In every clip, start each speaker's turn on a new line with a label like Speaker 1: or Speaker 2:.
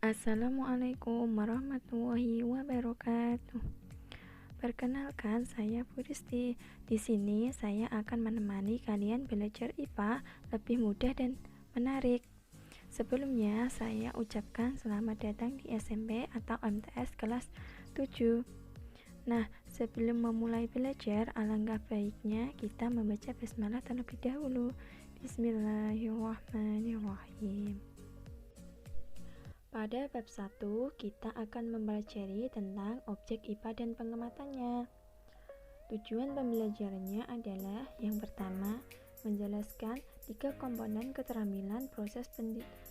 Speaker 1: Assalamualaikum warahmatullahi wabarakatuh. Perkenalkan, saya Puristi. Di sini saya akan menemani kalian belajar IPA lebih mudah dan menarik. Sebelumnya, saya ucapkan selamat datang di SMP atau MTS kelas 7. Nah, sebelum memulai belajar, alangkah baiknya kita membaca basmalah terlebih dahulu. Bismillahirrahmanirrahim. Pada bab 1, kita akan mempelajari tentang objek IPA dan pengamatannya. Tujuan pembelajarannya adalah yang pertama, menjelaskan 3 komponen keterampilan proses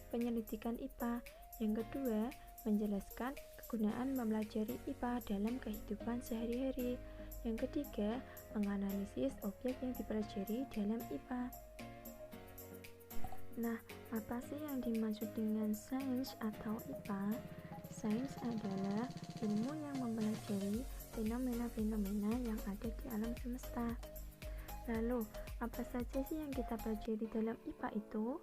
Speaker 1: penyelidikan IPA. Yang kedua, menjelaskan kegunaan mempelajari IPA dalam kehidupan sehari-hari. Yang ketiga, menganalisis objek yang dipelajari dalam IPA. Nah, apa sih yang dimaksud dengan sains atau IPA? Sains adalah ilmu yang mempelajari fenomena-fenomena yang ada di alam semesta. Lalu, apa saja sih yang kita pelajari dalam IPA itu?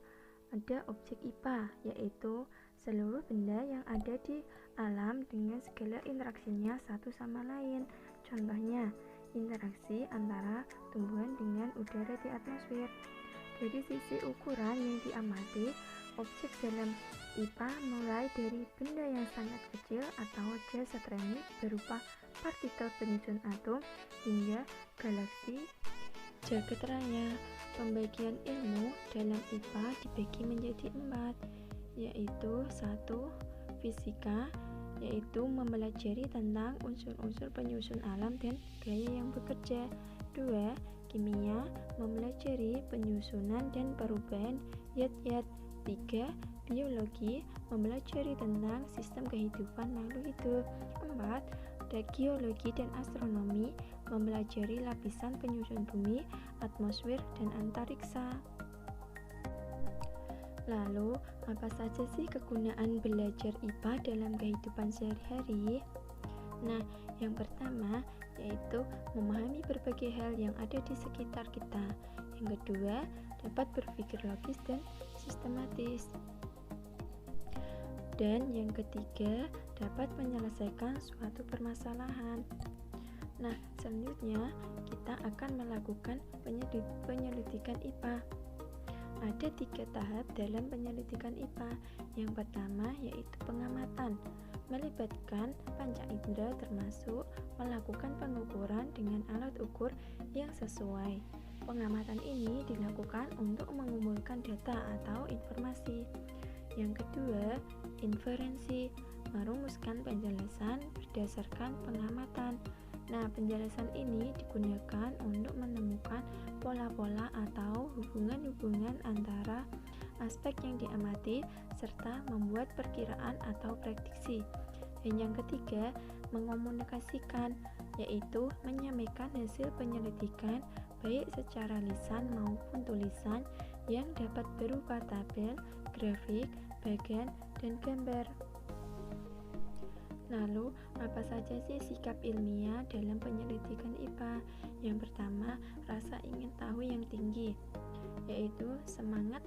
Speaker 1: Ada objek IPA, yaitu seluruh benda yang ada di alam dengan segala interaksinya satu sama lain. Contohnya, interaksi antara tumbuhan dengan udara di atmosfer. Dari sisi ukuran yang diamati, objek dalam IPA mulai dari benda yang sangat kecil atau jas atomik berupa partikel penyusun atom hingga galaksi jagat raya. Pembagian ilmu dalam IPA dibagi menjadi 4, yaitu 1. Fisika, yaitu mempelajari tentang unsur-unsur penyusun alam dan gaya yang bekerja. 2. Kimia, mempelajari penyusunan dan perubahan zat-zat. 3. Biologi, mempelajari tentang sistem kehidupan makhluk hidup. 4. Geologi dan astronomi, mempelajari lapisan penyusun bumi, atmosfer, dan antariksa. Lalu, apa saja sih kegunaan belajar IPA dalam kehidupan sehari-hari? Nah, yang pertama yaitu memahami berbagai hal yang ada di sekitar kita. Yang kedua, dapat berpikir logis dan sistematis. Dan yang ketiga, dapat menyelesaikan suatu permasalahan. Nah, selanjutnya kita akan melakukan penyelidikan IPA. Ada 3 tahap dalam penyelidikan IPA. Yang pertama yaitu pengamatan, melibatkan panca indera termasuk melakukan pengukuran dengan alat ukur yang sesuai. Pengamatan ini dilakukan untuk mengumpulkan data atau informasi. Yang kedua, inferensi, merumuskan penjelasan berdasarkan pengamatan. Nah, penjelasan ini digunakan untuk menemukan pola-pola atau hubungan-hubungan antara aspek yang diamati serta membuat perkiraan atau prediksi. Dan yang ketiga, mengomunikasikan, yaitu menyampaikan hasil penyelidikan baik secara lisan maupun tulisan yang dapat berupa tabel, grafik, bagan, dan gambar. Lalu, apa saja sih sikap ilmiah dalam penyelidikan IPA? Yang pertama, rasa ingin tahu yang tinggi, yaitu semangat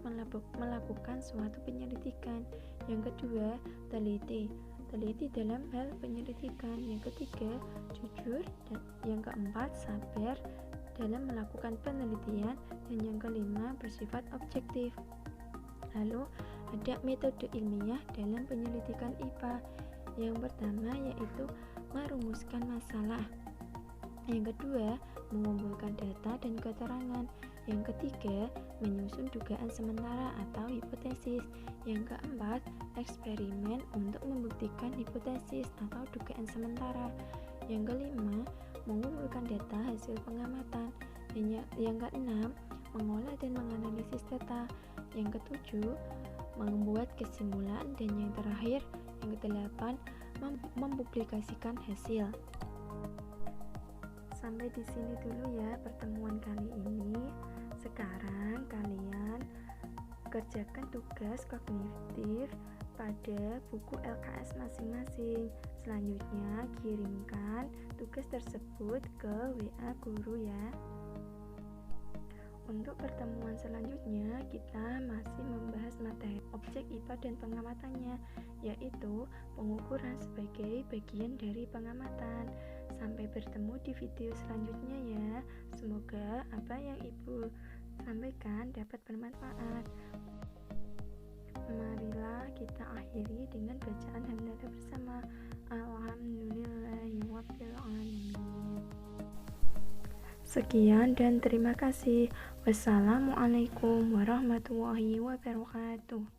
Speaker 1: melakukan suatu penyelidikan. Yang kedua, teliti dalam hal penyelidikan. Yang ketiga, jujur. Dan yang keempat, sabar dalam melakukan penelitian. Dan yang kelima, bersifat objektif. Lalu, ada metode ilmiah dalam penyelidikan IPA. Yang pertama yaitu merumuskan masalah. Yang kedua, mengumpulkan data dan keterangan. Yang ketiga, menyusun dugaan sementara atau hipotesis. Yang keempat, eksperimen untuk membuktikan hipotesis atau dugaan sementara. Yang kelima, mengumpulkan data hasil pengamatan. Yang keenam, mengolah dan menganalisis data. Yang ketujuh, membuat kesimpulan. Dan yang terakhir, yang kedelapan, mempublikasikan hasil. Sampai di sini dulu ya pertemuan kali ini. Sekarang kalian kerjakan tugas kognitif pada buku LKS masing-masing. Selanjutnya kirimkan tugas tersebut ke WA guru ya. Untuk pertemuan selanjutnya, kita masih membahas materi objek IPA dan pengamatannya, yaitu pengukuran sebagai bagian dari pengamatan. Sampai bertemu di video selanjutnya ya. Semoga apa yang Ibu sampaikan dapat bermanfaat. Marilah kita akhiri dengan bacaan hamdalah bersama. Alhamdulillahirabbil alamin. Sekian dan terima kasih. Wassalamualaikum warahmatullahi wabarakatuh.